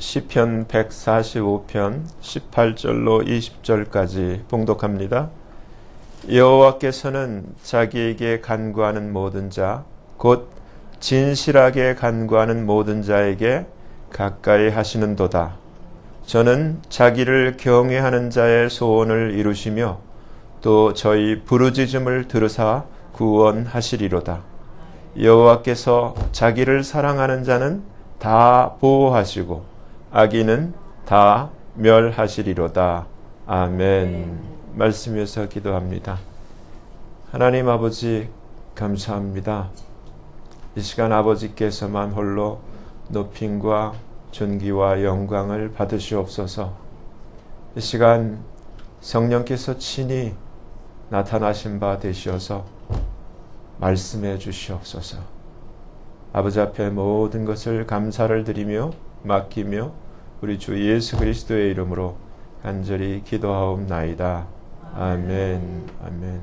시편 145편 18절로 20절까지 봉독합니다. 여호와께서는 자기에게 간구하는 모든 자, 곧 진실하게 간구하는 모든 자에게 가까이 하시는도다. 저는 자기를 경외하는 자의 소원을 이루시며 또 저희 부르짖음을 들으사 구원하시리로다. 여호와께서 자기를 사랑하는 자는 다 보호하시고 악인은 다 멸하시리로다. 아멘. 말씀에서 기도합니다. 하나님 아버지 감사합니다. 이 시간 아버지께서만 홀로 높임과 존귀와 영광을 받으시옵소서. 이 시간 성령께서 친히 나타나신 바 되시어서 말씀해 주시옵소서. 아버지 앞에 모든 것을 감사를 드리며 맡기며 우리 주 예수 그리스도의 이름으로 간절히 기도하옵나이다. 아멘. 아멘.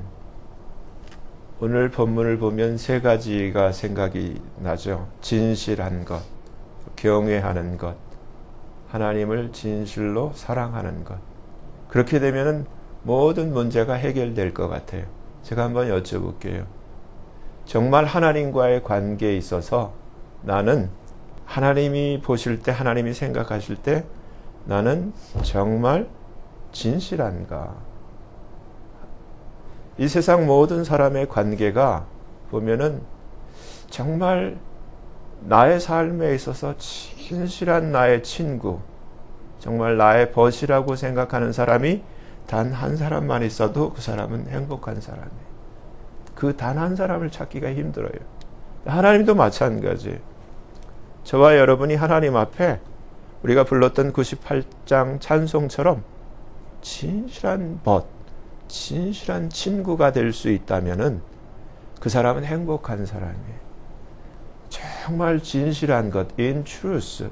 오늘 본문을 보면 세 가지가 생각이 나죠. 진실한 것, 경외하는 것, 하나님을 진실로 사랑하는 것. 그렇게 되면 모든 문제가 해결될 것 같아요. 제가 한번 여쭤볼게요. 정말 하나님과의 관계에 있어서 나는 하나님이 보실 때, 하나님이 생각하실 때 나는 정말 진실한가? 이 세상 모든 사람의 관계가 보면은 정말 나의 삶에 있어서 진실한 나의 친구, 정말 나의 벗이라고 생각하는 사람이 단 한 사람만 있어도 그 사람은 행복한 사람이에요. 그 단 한 사람을 찾기가 힘들어요. 하나님도 마찬가지. 저와 여러분이 하나님 앞에 우리가 불렀던 98장 찬송처럼 진실한 벗, 진실한 친구가 될 수 있다면은 그 사람은 행복한 사람이에요. 정말 진실한 것, in truth.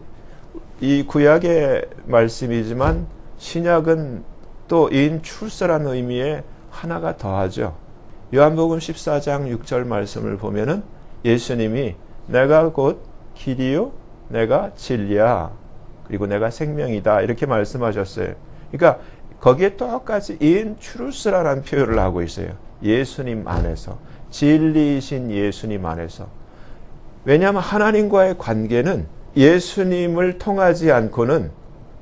이 구약의 말씀이지만 신약은 또 in truth라는 의미에 하나가 더하죠. 요한복음 14장 6절 말씀을 보면은 예수님이 내가 곧 길이요, 내가 진리야, 그리고 내가 생명이다 이렇게 말씀하셨어요. 그러니까 거기에 똑같이 in truth라는 표현을 하고 있어요. 예수님 안에서, 진리이신 예수님 안에서. 왜냐하면 하나님과의 관계는 예수님을 통하지 않고는,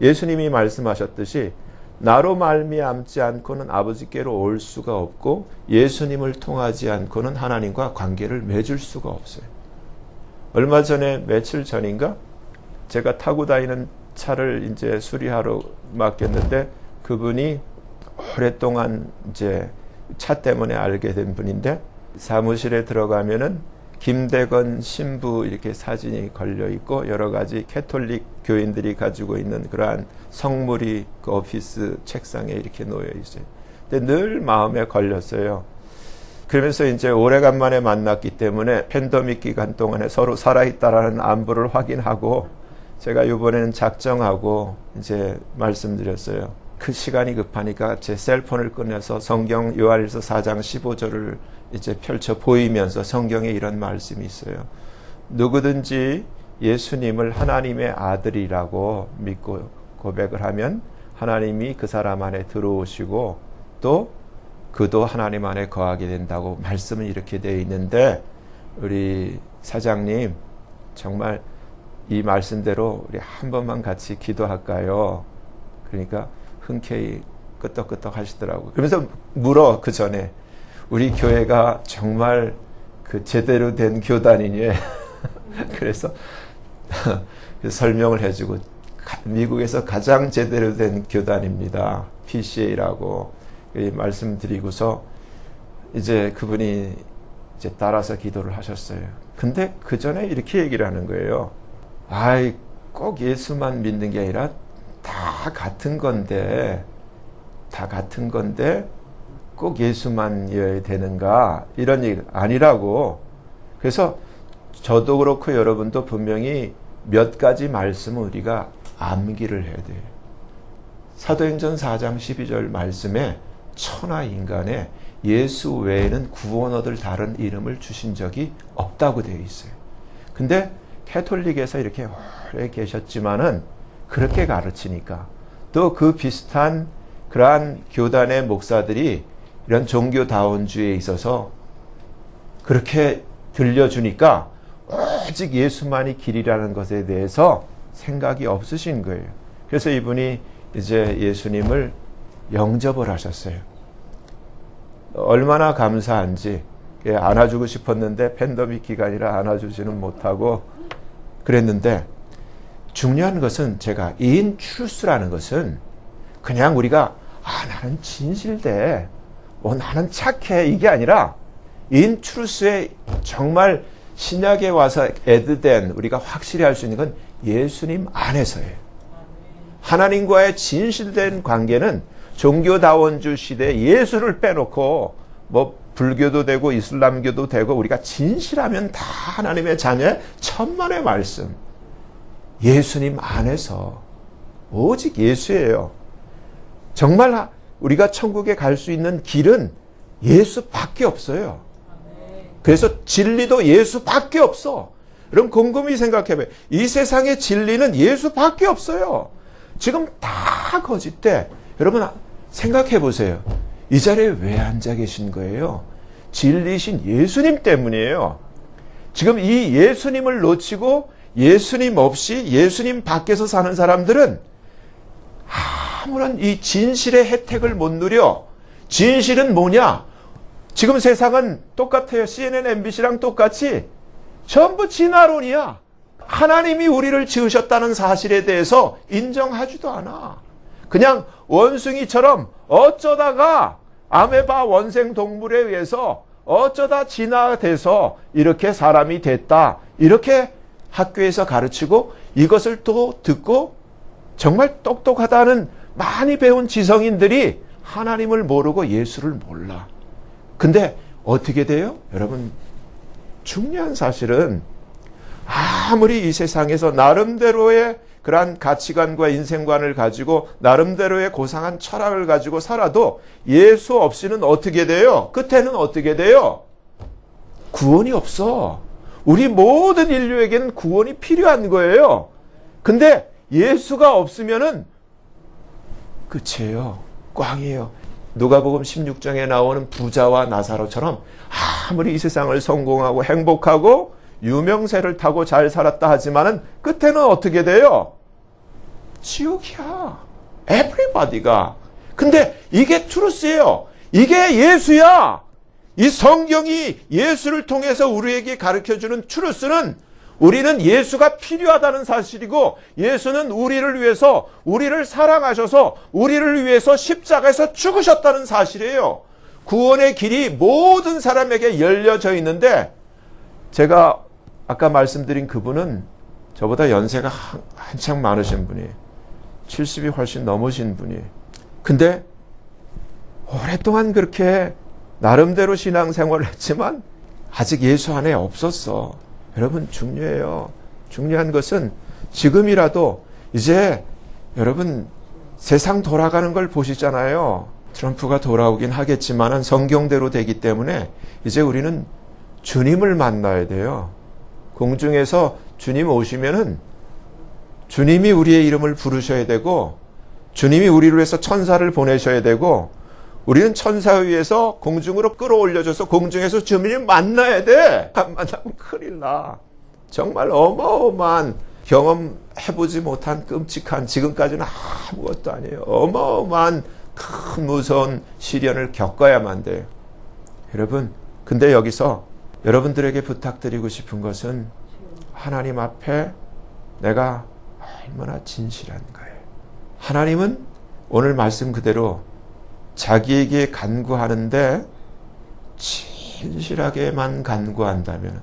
예수님이 말씀하셨듯이 나로 말미암지 않고는 아버지께로 올 수가 없고 예수님을 통하지 않고는 하나님과 관계를 맺을 수가 없어요. 얼마 전에, 며칠 전인가 제가 타고 다니는 차를 이제 수리하러 맡겼는데 그분이 오랫동안 이제 차 때문에 알게 된 분인데 사무실에 들어가면은 김대건 신부 이렇게 사진이 걸려 있고 여러 가지 캐톨릭 교인들이 가지고 있는 그러한 성물이 그 오피스 책상에 이렇게 놓여 있어요. 근데 늘 마음에 걸렸어요. 그러면서 이제 오래간만에 만났기 때문에 팬데믹 기간 동안에 서로 살아있다라는 안부를 확인하고 제가 이번에는 작정하고 이제 말씀드렸어요. 그 시간이 급하니까 제 셀폰을 꺼내서 성경 요한일서 4장 15절을 이제 펼쳐 보이면서 성경에 이런 말씀이 있어요. 누구든지 예수님을 하나님의 아들이라고 믿고 고백을 하면 하나님이 그 사람 안에 들어오시고 또 그도 하나님 안에 거하게 된다고 말씀은 이렇게 되어 있는데 우리 사장님 정말 이 말씀대로 우리 한 번만 같이 기도할까요? 그러니까 흔쾌히 끄떡끄떡 하시더라고요. 그러면서 물어, 그 전에 우리 교회가 정말 그 제대로 된 교단이니 그래서 설명을 해주고 미국에서 가장 제대로 된 교단입니다. PCA라고 말씀드리고서 이제 그분이 이제 따라서 기도를 하셨어요. 근데 그 전에 이렇게 얘기를 하는 거예요. 아이, 꼭 예수만 믿는 게 아니라 다 같은 건데 꼭 예수만이어야 되는가? 이런 얘기 아니라고. 그래서 저도 그렇고 여러분도 분명히 몇 가지 말씀을 우리가 암기를 해야 돼요. 사도행전 4장 12절 말씀에 천하 인간에 예수 외에는 구원 얻을 다른 이름을 주신 적이 없다고 되어 있어요. 근데 캐톨릭에서 이렇게 오래 계셨지만은 그렇게 가르치니까 또 그 비슷한 그러한 교단의 목사들이 이런 종교다원주의에 있어서 그렇게 들려주니까 오직 예수만이 길이라는 것에 대해서 생각이 없으신 거예요. 그래서 이분이 이제 예수님을 영접을 하셨어요. 얼마나 감사한지. 안아주고 싶었는데 팬데믹 기간이라 안아주지는 못하고 그랬는데, 중요한 것은 제가 인 트루스라는 것은 그냥 우리가 나는 진실돼, 나는 착해, 이게 아니라 인 트루스에 정말 신약에 와서 애드된 우리가 확실히 할 수 있는 건 예수님 안에서예요. 하나님과의 진실된 관계는 종교다원주 시대에 예수를 빼놓고 불교도 되고 이슬람교도 되고 우리가 진실하면 다 하나님의 자녀의 천만의 말씀. 예수님 안에서 오직 예수예요. 정말 우리가 천국에 갈 수 있는 길은 예수밖에 없어요. 그래서 진리도 예수밖에 없어. 그럼 곰곰이 생각해봐요. 이 세상의 진리는 예수밖에 없어요. 지금 다 거짓돼. 여러분 생각해보세요. 이 자리에 왜 앉아 계신 거예요? 진리신 예수님 때문이에요. 지금 이 예수님을 놓치고 예수님 없이 예수님 밖에서 사는 사람들은 아무런 이 진실의 혜택을 못 누려. 진실은 뭐냐? 지금 세상은 똑같아요. CNN, MBC랑 똑같이 전부 진화론이야. 하나님이 우리를 지으셨다는 사실에 대해서 인정하지도 않아. 그냥 원숭이처럼 어쩌다가 아메바 원생 동물에 의해서 어쩌다 진화돼서 이렇게 사람이 됐다. 이렇게 학교에서 가르치고 이것을 또 듣고 정말 똑똑하다는 많이 배운 지성인들이 하나님을 모르고 예수를 몰라. 근데 어떻게 돼요? 여러분, 중요한 사실은 아무리 이 세상에서 나름대로의 그러한 가치관과 인생관을 가지고 나름대로의 고상한 철학을 가지고 살아도 예수 없이는 어떻게 돼요? 끝에는 어떻게 돼요? 구원이 없어. 우리 모든 인류에게는 구원이 필요한 거예요. 근데 예수가 없으면은 끝이에요. 꽝이에요. 누가복음 16장에 나오는 부자와 나사로처럼 아무리 이 세상을 성공하고 행복하고 유명세를 타고 잘 살았다 하지만은 끝에는 어떻게 돼요? 지옥이야. 에브리바디가. 근데 이게 트루스예요. 이게 예수야. 이 성경이 예수를 통해서 우리에게 가르쳐주는 트루스는 우리는 예수가 필요하다는 사실이고 예수는 우리를 위해서 우리를 사랑하셔서 우리를 위해서 십자가에서 죽으셨다는 사실이에요. 구원의 길이 모든 사람에게 열려져 있는데 제가 아까 말씀드린 그분은 저보다 연세가 한창 많으신 분이에요. 70이 훨씬 넘으신 분이에요. 근데 오랫동안 그렇게 나름대로 신앙생활을 했지만 아직 예수 안에 없었어. 여러분 중요해요. 중요한 것은 지금이라도 이제 여러분 세상 돌아가는 걸 보시잖아요. 트럼프가 돌아오긴 하겠지만 성경대로 되기 때문에 이제 우리는 주님을 만나야 돼요. 공중에서 주님 오시면은 주님이 우리의 이름을 부르셔야 되고 주님이 우리를 위해서 천사를 보내셔야 되고 우리는 천사 위에서 공중으로 끌어올려줘서 공중에서 주님을 만나야 돼. 안 만나면 큰일 나. 정말 어마어마한 경험해보지 못한 끔찍한 지금까지는 아무것도 아니에요. 어마어마한 큰 무서운 시련을 겪어야만 돼요. 여러분 근데 여기서 여러분들에게 부탁드리고 싶은 것은 하나님 앞에 내가 얼마나 진실한가요. 하나님은 오늘 말씀 그대로 자기에게 간구하는데 진실하게만 간구한다면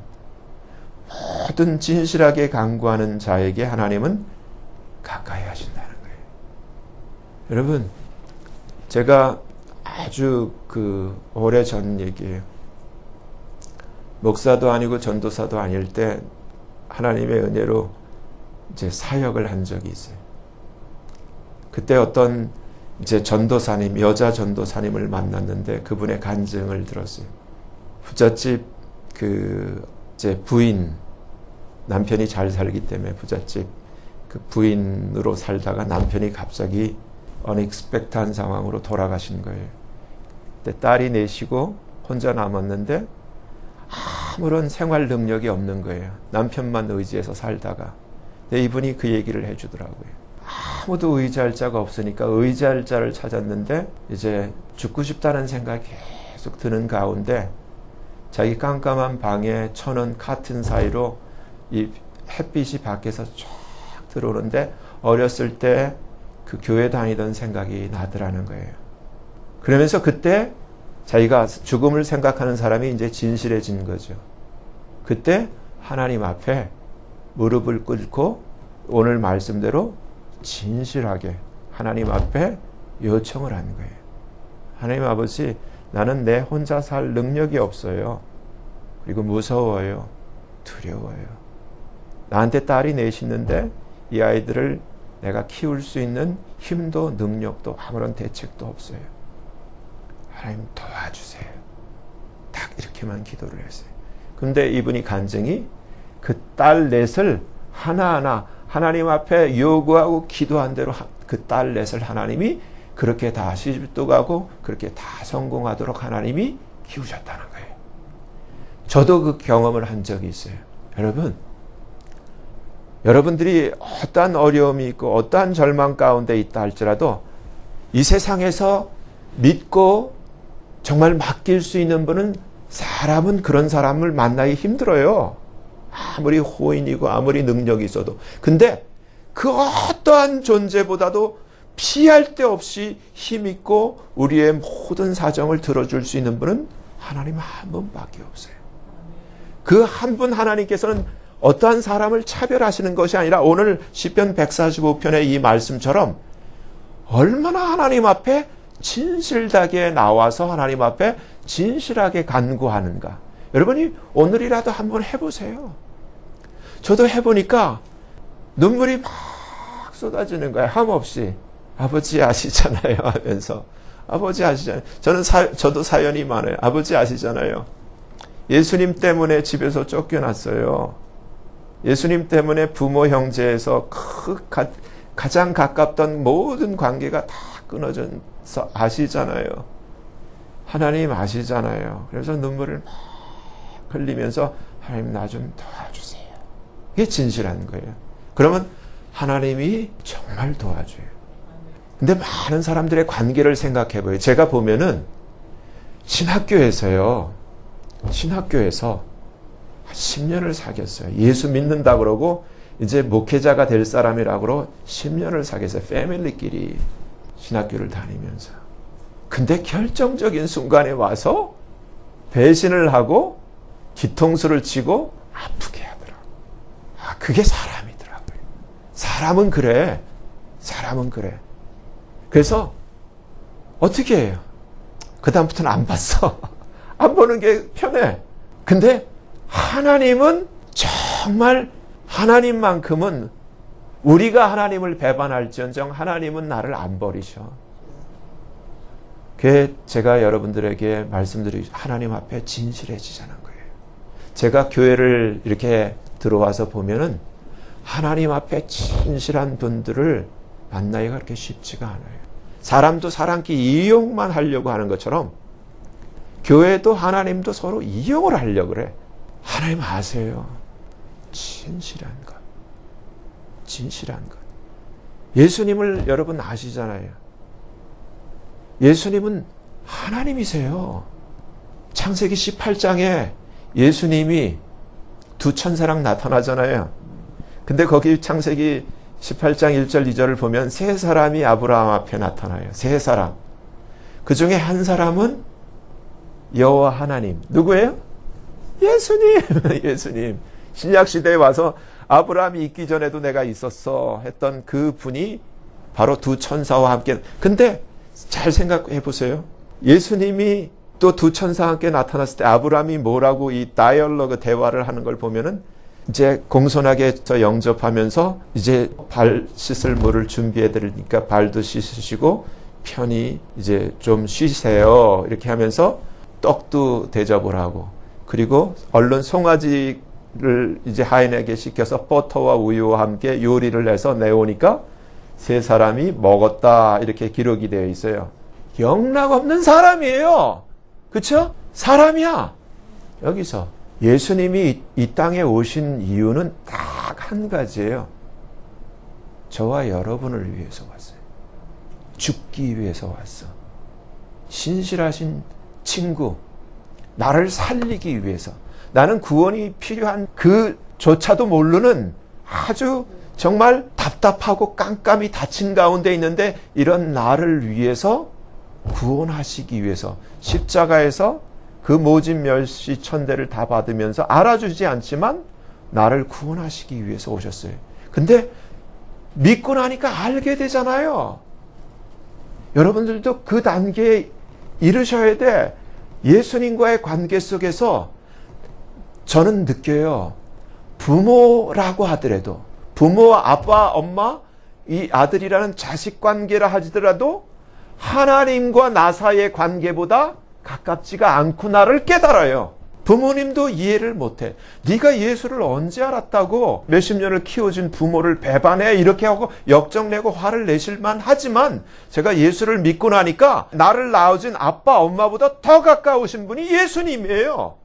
모든 진실하게 간구하는 자에게 하나님은 가까이 하신다는 거예요. 여러분 제가 아주 오래전 얘기예요. 목사도 아니고 전도사도 아닐 때 하나님의 은혜로 이제 사역을 한 적이 있어요. 그때 어떤 이제 전도사님, 여자 전도사님을 만났는데 그분의 간증을 들었어요. 부잣집 이제 부인, 남편이 잘 살기 때문에 부잣집 그 부인으로 살다가 남편이 갑자기 unexpected한 상황으로 돌아가신 거예요. 그때 딸이 넷이고 혼자 남았는데 아무런 생활 능력이 없는 거예요. 남편만 의지해서 살다가. 근데 이분이 그 얘기를 해주더라고요. 아무도 의지할 자가 없으니까 의지할 자를 찾았는데 이제 죽고 싶다는 생각이 계속 드는 가운데 자기 깜깜한 방에 쳐놓은 카튼 사이로 이 햇빛이 밖에서 쫙 들어오는데 어렸을 때 그 교회 다니던 생각이 나더라는 거예요. 그러면서 그때 자기가 죽음을 생각하는 사람이 이제 진실해진 거죠. 그때 하나님 앞에 무릎을 꿇고 오늘 말씀대로 진실하게 하나님 앞에 요청을 한 거예요. 하나님 아버지, 나는 내 혼자 살 능력이 없어요. 그리고 무서워요. 두려워요. 나한테 딸이 넷이 있는데 이 아이들을 내가 키울 수 있는 힘도 능력도 아무런 대책도 없어요. 하나님 도와주세요. 딱 이렇게만 기도를 했어요. 근데 이분이 간증이 그 딸 넷을 하나하나 하나님 앞에 요구하고 기도한 대로 그 딸 넷을 하나님이 그렇게 다 시집도 가고 그렇게 다 성공하도록 하나님이 키우셨다는 거예요. 저도 그 경험을 한 적이 있어요. 여러분들이 어떠한 어려움이 있고 어떠한 절망 가운데 있다 할지라도 이 세상에서 믿고 정말 맡길 수 있는 분은 사람은 그런 사람을 만나기 힘들어요. 아무리 호인이고 아무리 능력이 있어도. 근데 그 어떠한 존재보다도 피할 데 없이 힘있고 우리의 모든 사정을 들어줄 수 있는 분은 하나님 한 분밖에 없어요. 그 한 분 하나님께서는 어떠한 사람을 차별하시는 것이 아니라 오늘 시편 145편의 이 말씀처럼 얼마나 하나님 앞에 진실하게 나와서 하나님 앞에 진실하게 간구하는가. 여러분이 오늘이라도 한번 해보세요. 저도 해보니까 눈물이 막 쏟아지는 거예요. 함없이. 아버지 아시잖아요 하면서. 아버지 아시잖아요. 저도 사연이 많아요. 아버지 아시잖아요. 예수님 때문에 집에서 쫓겨났어요. 예수님 때문에 부모 형제에서 가장 가깝던 모든 관계가 다 끊어져서 아시잖아요. 하나님 아시잖아요. 그래서 눈물을 막 흘리면서 하나님 나 좀 도와주세요. 이게 진실한 거예요. 그러면 하나님이 정말 도와줘요. 근데 많은 사람들의 관계를 생각해 봐요. 제가 보면은 신학교에서 10년을 사귀었어요. 예수 믿는다 그러고 이제 목회자가 될 사람이라고 10년을 사귀었어요. 패밀리끼리 신학교를 다니면서. 근데 결정적인 순간에 와서 배신을 하고 뒤통수를 치고 아프게 하더라고요. 그게 사람이더라고요. 사람은 그래. 그래서 어떻게 해요? 그 다음부터는 안 봤어. 안 보는 게 편해. 근데 하나님은 정말 하나님만큼은 우리가 하나님을 배반할지언정 하나님은 나를 안 버리셔. 그게 제가 여러분들에게 말씀드리기 하나님 앞에 진실해지자는 거예요. 제가 교회를 이렇게 들어와서 보면은 하나님 앞에 진실한 분들을 만나기가 그렇게 쉽지가 않아요. 사람도 사람끼리 이용만 하려고 하는 것처럼 교회도 하나님도 서로 이용을 하려고 그래. 하나님 아세요. 진실한 것. 예수님을 여러분 아시잖아요. 예수님은 하나님이세요. 창세기 18장에 예수님이 두 천사랑 나타나잖아요. 근데 거기 창세기 18장 1절 2절을 보면 세 사람이 아브라함 앞에 나타나요. 세 사람. 그 중에 한 사람은 여호와 하나님. 누구예요? 예수님. 신약시대에 와서 아브라함이 있기 전에도 내가 있었어 했던 그 분이 바로 두 천사와 함께. 근데 잘 생각해 보세요. 예수님이 또 두 천사와 함께 나타났을 때 아브라함이 뭐라고 이 다이얼로그 대화를 하는 걸 보면은 이제 공손하게 영접하면서 이제 발 씻을 물을 준비해 드리니까 발도 씻으시고 편히 이제 좀 쉬세요. 이렇게 하면서 떡도 대접을 하고 그리고 얼른 송아지 이제 하인에게 시켜서 버터와 우유와 함께 요리를 해서 내오니까 세 사람이 먹었다 이렇게 기록이 되어 있어요. 영락없는 사람이에요. 그렇죠? 사람이야. 여기서 예수님이 이 땅에 오신 이유는 딱 한 가지예요. 저와 여러분을 위해서 왔어요. 죽기 위해서 왔어. 신실하신 친구, 나를 살리기 위해서. 나는 구원이 필요한 그조차도 모르는 아주 정말 답답하고 깜깜이 닫힌 가운데 있는데 이런 나를 위해서 구원하시기 위해서 십자가에서 그 모진 멸시 천대를 다 받으면서 알아주지 않지만 나를 구원하시기 위해서 오셨어요. 근데 믿고 나니까 알게 되잖아요. 여러분들도 그 단계에 이르셔야 돼. 예수님과의 관계 속에서 저는 느껴요. 부모라고 하더라도 부모와 아빠, 엄마, 이 아들이라는 자식 관계라 하더라도 하나님과 나 사이의 관계보다 가깝지가 않구나를 깨달아요. 부모님도 이해를 못해. 네가 예수를 언제 알았다고 몇십 년을 키워준 부모를 배반해 이렇게 하고 역정내고 화를 내실만 하지만 제가 예수를 믿고 나니까 나를 낳아준 아빠 엄마보다 더 가까우신 분이 예수님이에요.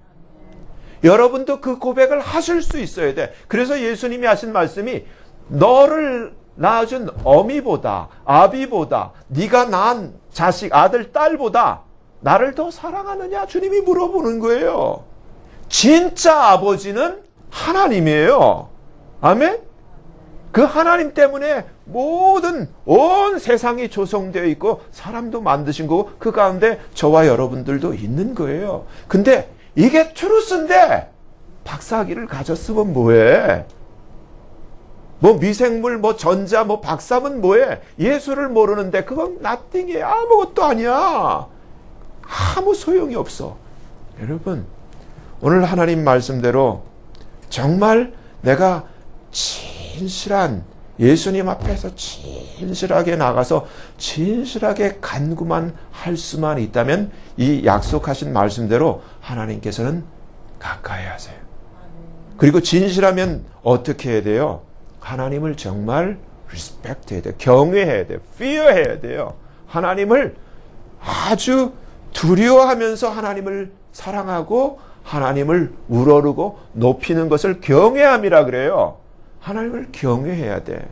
여러분도 그 고백을 하실 수 있어야 돼. 그래서 예수님이 하신 말씀이 너를 낳아준 어미보다 아비보다 네가 낳은 자식 아들 딸보다 나를 더 사랑하느냐 주님이 물어보는 거예요. 진짜 아버지는 하나님이에요. 아멘? 그 하나님 때문에 모든 온 세상이 조성되어 있고 사람도 만드신 거고 그 가운데 저와 여러분들도 있는 거예요. 근데 이게 트루스인데 박사학위를 가졌으면 뭐해? 뭐 미생물, 뭐 전자, 뭐 박사면 뭐해? 예수를 모르는데 그건 nothing이에요. 아무것도 아니야. 아무 소용이 없어. 여러분, 오늘 하나님 말씀대로 정말 내가 진실한 예수님 앞에서 진실하게 나가서 진실하게 간구만 할 수만 있다면 이 약속하신 말씀대로 하나님께서는 가까이 하세요. 그리고 진실하면 어떻게 해야 돼요? 하나님을 정말 respect 해야 돼요. 경외해야 돼요. fear 해야 돼요. 하나님을 아주 두려워하면서 하나님을 사랑하고 하나님을 우러르고 높이는 것을 경외함이라 그래요. 하나님을 경외해야 돼.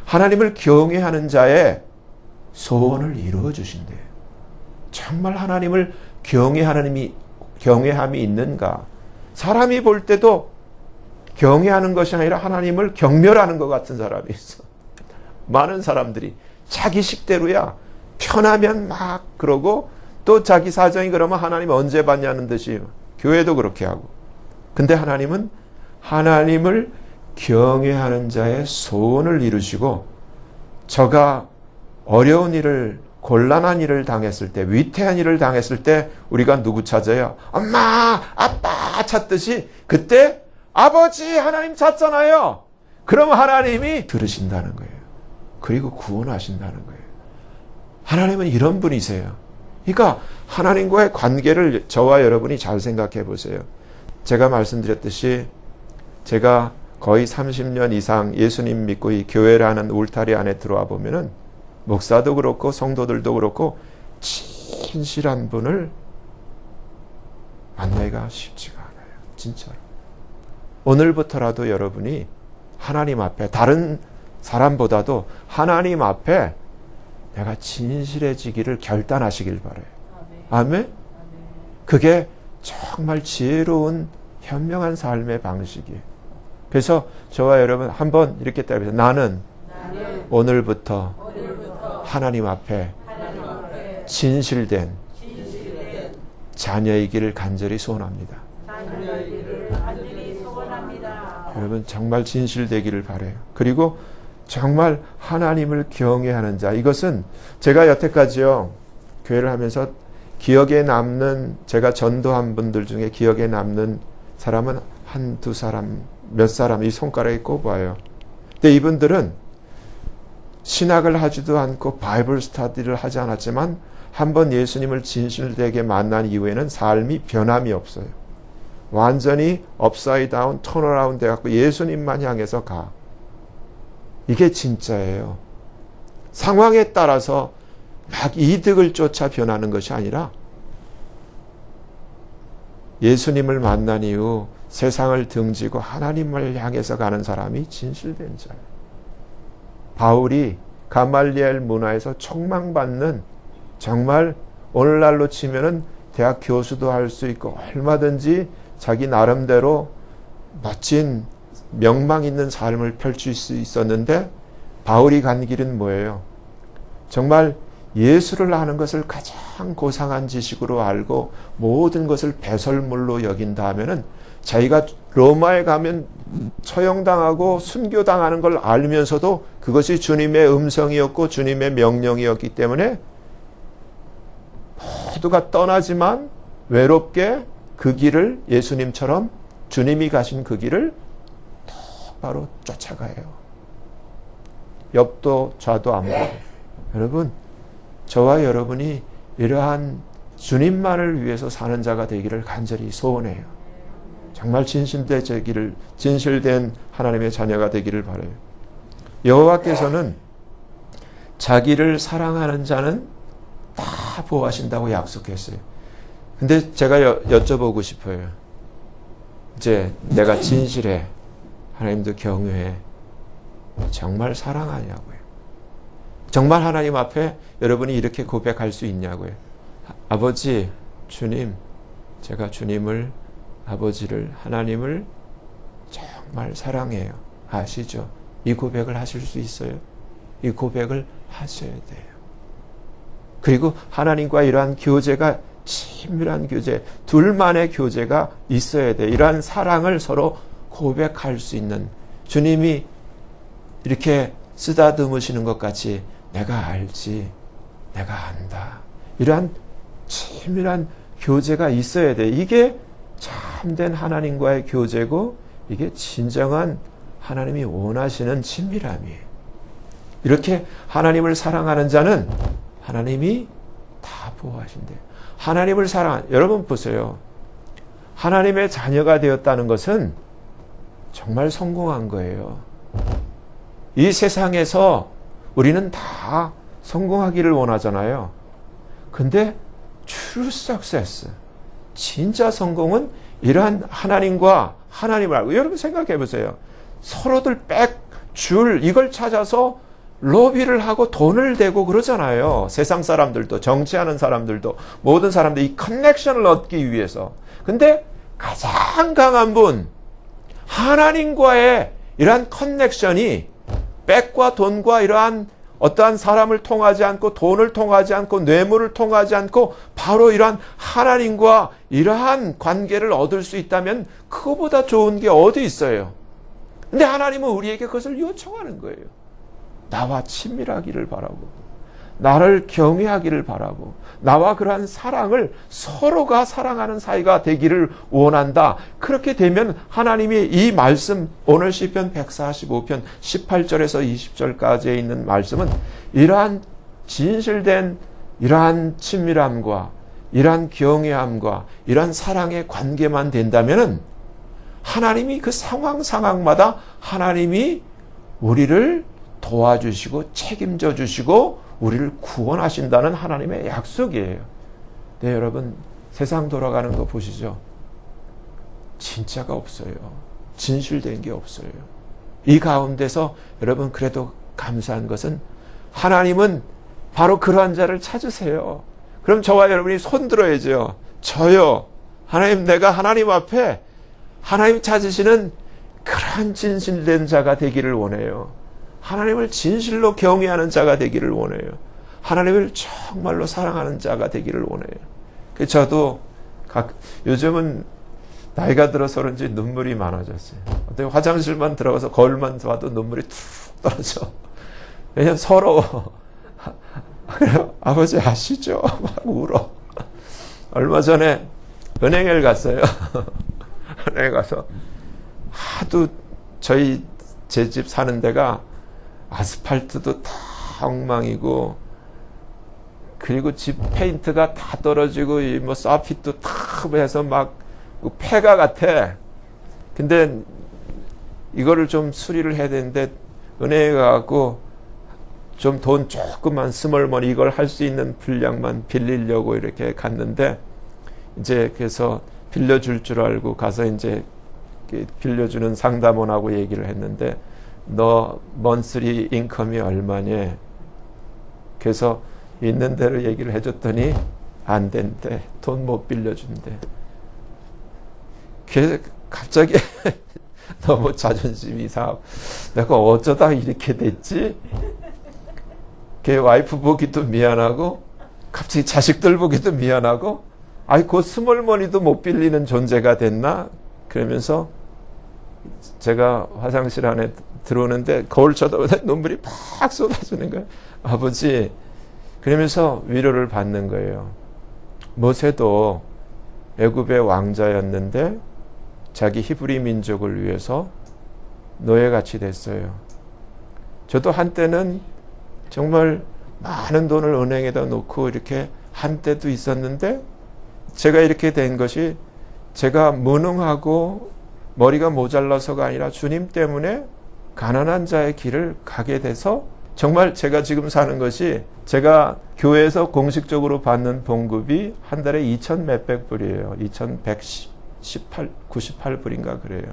하나님을 경외하는 자의 소원을 이루어 주신대요. 정말 하나님을 경외함이 있는가? 사람이 볼 때도 경외하는 것이 아니라 하나님을 경멸하는 것 같은 사람이 있어. 많은 사람들이 자기 식대로야. 편하면 막 그러고 또 자기 사정이 그러면 하나님 언제 받냐는 듯이 교회도 그렇게 하고. 근데 하나님은 하나님을 경외하는 자의 소원을 이루시고 저가 어려운 일을 곤란한 일을 당했을 때 위태한 일을 당했을 때 우리가 누구 찾아요? 엄마 아빠 찾듯이 그때 아버지 하나님 찾잖아요. 그럼 하나님이 들으신다는 거예요. 그리고 구원하신다는 거예요. 하나님은 이런 분이세요. 그러니까 하나님과의 관계를 저와 여러분이 잘 생각해 보세요. 제가 말씀드렸듯이 제가 거의 30년 이상 예수님 믿고 이 교회라는 울타리 안에 들어와 보면은 목사도 그렇고 성도들도 그렇고 진실한 분을 만나기가 쉽지가 않아요. 진짜로. 오늘부터라도 여러분이 하나님 앞에 다른 사람보다도 하나님 앞에 내가 진실해지기를 결단하시길 바라요. 아멘? 그게 정말 지혜로운 현명한 삶의 방식이에요. 그래서 저와 여러분 한번 이렇게 따라해서 나는 오늘부터 하나님 앞에 진실된 자녀이기를 간절히 소원합니다. 여러분 정말 진실되기를 바라요. 그리고 정말 하나님을 경외하는 자. 이것은 제가 여태까지요 교회를 하면서 기억에 남는 제가 전도한 분들 중에 기억에 남는 사람은 한두 사람 몇 사람 이 손가락에 꼽아요. 근데 이분들은 신학을 하지도 않고 바이블 스터디를 하지 않았지만 한번 예수님을 진실되게 만난 이후에는 삶이 변함이 없어요. 완전히 업사이드 다운, 턴어라운드 돼갖고 예수님만 향해서 가. 이게 진짜예요. 상황에 따라서 막 이득을 쫓아 변하는 것이 아니라 예수님을 만난 이후 세상을 등지고 하나님을 향해서 가는 사람이 진실된 자예요. 바울이 가말리엘 문화에서 촉망받는, 정말 오늘날로 치면은 대학 교수도 할 수 있고 얼마든지 자기 나름대로 멋진 명망 있는 삶을 펼칠 수 있었는데, 바울이 간 길은 뭐예요? 정말 예수를 아는 것을 가장 고상한 지식으로 알고 모든 것을 배설물로 여긴다 하면은, 자기가 로마에 가면 처형당하고 순교당하는 걸 알면서도 그것이 주님의 음성이었고 주님의 명령이었기 때문에 모두가 떠나지만 외롭게 그 길을, 예수님처럼 주님이 가신 그 길을 똑바로 쫓아가요. 옆도 좌도 안 보고. 여러분, 저와 여러분이 이러한 주님만을 위해서 사는 자가 되기를 간절히 소원해요. 정말 진실된 하나님의 자녀가 되기를 바라요. 여호와께서는 자기를 사랑하는 자는 다 보호하신다고 약속했어요. 근데 제가 여쭤보고 싶어요. 이제 내가 진실해, 하나님도 경외해, 정말 사랑하냐고요. 정말 하나님 앞에 여러분이 이렇게 고백할 수 있냐고요. 아버지, 주님, 제가 주님을, 아버지를, 하나님을 정말 사랑해요. 아시죠? 이 고백을 하실 수 있어요? 이 고백을 하셔야 돼요. 그리고 하나님과 이러한 교제가 친밀한 교제, 둘만의 교제가 있어야 돼요. 이러한 사랑을 서로 고백할 수 있는, 주님이 이렇게 쓰다듬으시는 것 같이 내가 알지, 내가 안다, 이러한 친밀한 교제가 있어야 돼. 이게 참된 하나님과의 교제고, 이게 진정한 하나님이 원하시는 친밀함이에요. 이렇게 하나님을 사랑하는 자는 하나님이 다 보호하신대요. 하나님을 여러분 보세요. 하나님의 자녀가 되었다는 것은 정말 성공한 거예요. 이 세상에서 우리는 다 성공하기를 원하잖아요. 근데 true success, 진짜 성공은 이러한 하나님과 하나님을 알고, 여러분 생각해 보세요. 서로들 줄 이걸 찾아서 로비를 하고 돈을 대고 그러잖아요. 세상 사람들도, 정치하는 사람들도, 모든 사람들이 이 커넥션을 얻기 위해서. 근데 가장 강한 분, 하나님과의 이러한 커넥션이 백과 돈과 이러한 어떠한 사람을 통하지 않고, 돈을 통하지 않고, 뇌물을 통하지 않고 바로 이러한 하나님과 이러한 관계를 얻을 수 있다면 그거보다 좋은 게 어디 있어요? 근데 하나님은 우리에게 그것을 요청하는 거예요. 나와 친밀하기를 바라고, 나를 경외하기를 바라고, 나와 그러한 사랑을, 서로가 사랑하는 사이가 되기를 원한다. 그렇게 되면 하나님이 이 말씀, 오늘 시편 145편 18절에서 20절까지에 있는 말씀은 이러한 진실된 이러한 친밀함과 이러한 경외함과 이러한 사랑의 관계만 된다면은 하나님이 그 상황마다 하나님이 우리를 도와주시고 책임져 주시고 우리를 구원하신다는 하나님의 약속이에요. 네, 여러분, 세상 돌아가는 거 보시죠. 진짜가 없어요. 진실된 게 없어요. 이 가운데서 여러분 그래도 감사한 것은 하나님은 바로 그러한 자를 찾으세요. 그럼 저와 여러분이 손 들어야죠. 저요, 하나님, 내가 하나님 앞에 하나님 찾으시는 그러한 진실된 자가 되기를 원해요. 하나님을 진실로 경외하는 자가 되기를 원해요. 하나님을 정말로 사랑하는 자가 되기를 원해요. 저도 요즘은 나이가 들어서 그런지 눈물이 많아졌어요. 어떻게 화장실만 들어가서 거울만 봐도 눈물이 툭 떨어져. 왜냐면 서러워. 아버지 아시죠? 막 울어. 얼마 전에 은행에 갔어요. 은행에 가서 하도 제 집 사는 데가 아스팔트도 다 엉망이고, 그리고 집 페인트가 다 떨어지고, 뭐 서핏도 다 해서 막 폐가 같아. 근데 이거를 좀 수리를 해야 되는데 은혜에 가갖고 좀 돈 조금만 스몰머니 이걸 할 수 있는 분량만 빌리려고 이렇게 갔는데 이제 그래서 빌려줄 줄 알고 가서 이제 빌려주는 상담원하고 얘기를 했는데 너 먼스리 인컴이 얼마냐? 그래서 있는 대로 얘기를 해줬더니 안 된대. 돈 못 빌려준대. 그래서 갑자기 너무 자존심이 상하고 내가 어쩌다 이렇게 됐지? 걔 와이프 보기도 미안하고 갑자기 자식들 보기도 미안하고 아이 그 스몰머니도 못 빌리는 존재가 됐나? 그러면서 제가 화장실 안에 들어오는데 거울 쳐다보다 눈물이 팍 쏟아지는 거예요. 아버지 그러면서 위로를 받는 거예요. 모세도 애굽의 왕자였는데 자기 히브리 민족을 위해서 노예같이 됐어요. 저도 한때는 정말 많은 돈을 은행에다 놓고 이렇게 한때도 있었는데 제가 이렇게 된 것이 제가 무능하고 머리가 모자라서가 아니라 주님 때문에 가난한 자의 길을 가게 돼서 정말 제가 지금 사는 것이 제가 교회에서 공식적으로 받는 봉급이 한 달에 2,000 몇백 불이에요. 2,198불인가 그래요.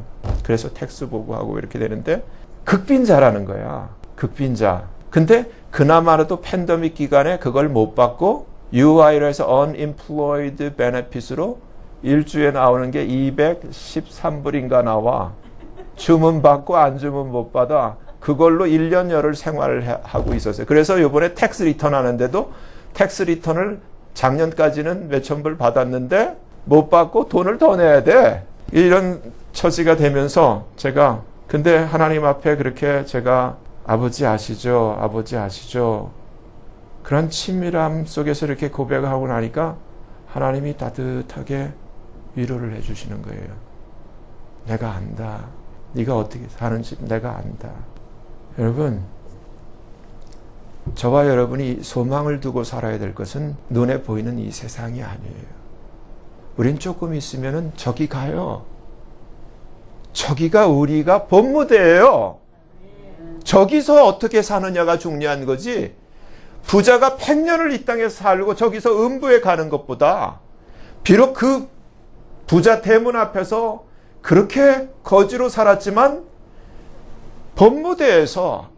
그래서 텍스 보고하고 이렇게 되는데 극빈자라는 거야. 극빈자. 근데 그나마라도 팬데믹 기간에 그걸 못 받고 UI에서 Unemployed Benefit으로 일주에 나오는 게 213불인가 나와. 주문 받고 안 주문 못 받아. 그걸로 1년여를 생활을 하고 있었어요. 그래서 이번에 텍스 리턴 하는데도 텍스 리턴을 작년까지는 몇천 불 받았는데 못 받고 돈을 더 내야 돼. 이런 처지가 되면서 제가 근데 하나님 앞에 그렇게 제가 아버지 아시죠? 아버지 아시죠? 그런 친밀함 속에서 이렇게 고백하고 나니까 하나님이 따뜻하게 위로를 해주시는 거예요. 내가 안다. 네가 어떻게 사는지 내가 안다. 여러분, 저와 여러분이 소망을 두고 살아야 될 것은 눈에 보이는 이 세상이 아니에요. 우린 조금 있으면은 저기 가요. 저기가 우리가 본무대예요. 저기서 어떻게 사느냐가 중요한 거지. 부자가 100년을 이 땅에 살고 저기서 음부에 가는 것보다 비록 그 부자 대문 앞에서 그렇게 거지로 살았지만 본무대에서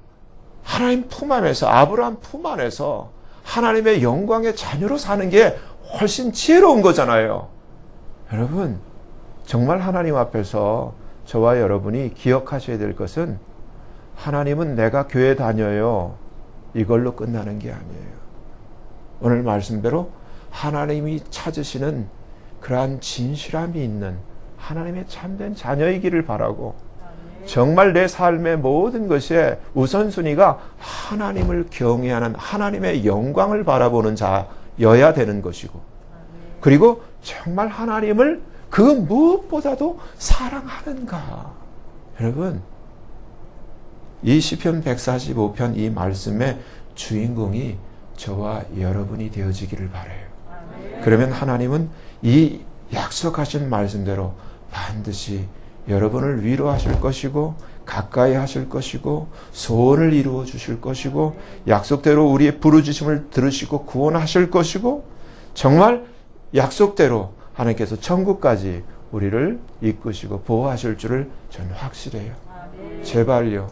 하나님 품 안에서 아브라함 품 안에서 하나님의 영광의 자녀로 사는 게 훨씬 지혜로운 거잖아요. 여러분 정말 하나님 앞에서 저와 여러분이 기억하셔야 될 것은 하나님은 내가 교회 다녀요. 이걸로 끝나는 게 아니에요. 오늘 말씀대로 하나님이 찾으시는 그러한 진실함이 있는 하나님의 참된 자녀이기를 바라고 정말 내 삶의 모든 것의 우선순위가 하나님을 경외하는 하나님의 영광을 바라보는 자여야 되는 것이고 그리고 정말 하나님을 그 무엇보다도 사랑하는가. 여러분 이 시편 145편 이 말씀의 주인공이 저와 여러분이 되어지기를 바라요. 그러면 하나님은 이 약속하신 말씀대로 반드시 여러분을 위로하실 것이고 가까이 하실 것이고 소원을 이루어 주실 것이고 약속대로 우리의 부르짖음을 들으시고 구원하실 것이고 정말 약속대로 하나님께서 천국까지 우리를 이끄시고 보호하실 줄을 저는 확실해요. 제발요.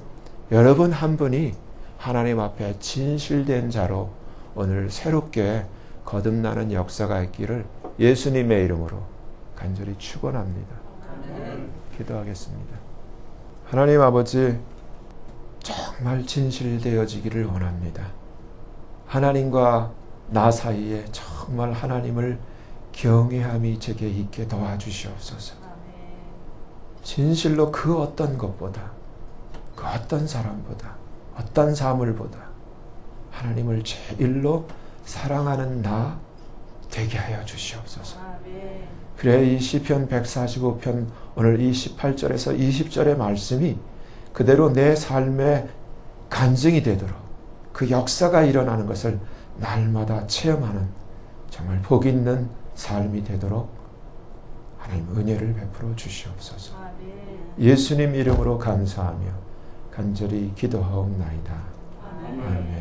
여러분 한 분이 하나님 앞에 진실된 자로 오늘 새롭게 거듭나는 역사가 있기를 예수님의 이름으로 간절히 축원합니다. 기도하겠습니다. 하나님 아버지 정말 진실되어지기를 원합니다. 하나님과 나 사이에 정말 하나님을 경외함이 제게 있게 도와주시옵소서. 진실로 그 어떤 것보다 그 어떤 사람보다 어떤 사물보다 하나님을 제일로 사랑하는 나 되게 하여 주시옵소서. 그래 이 시편 145편 오늘 이 18절에서 20절의 말씀이 그대로 내 삶의 간증이 되도록 그 역사가 일어나는 것을 날마다 체험하는 정말 복 있는 삶이 되도록 하나님 은혜를 베풀어 주시옵소서. 아멘. 예수님 이름으로 감사하며 간절히 기도하옵나이다. 아멘. 아멘.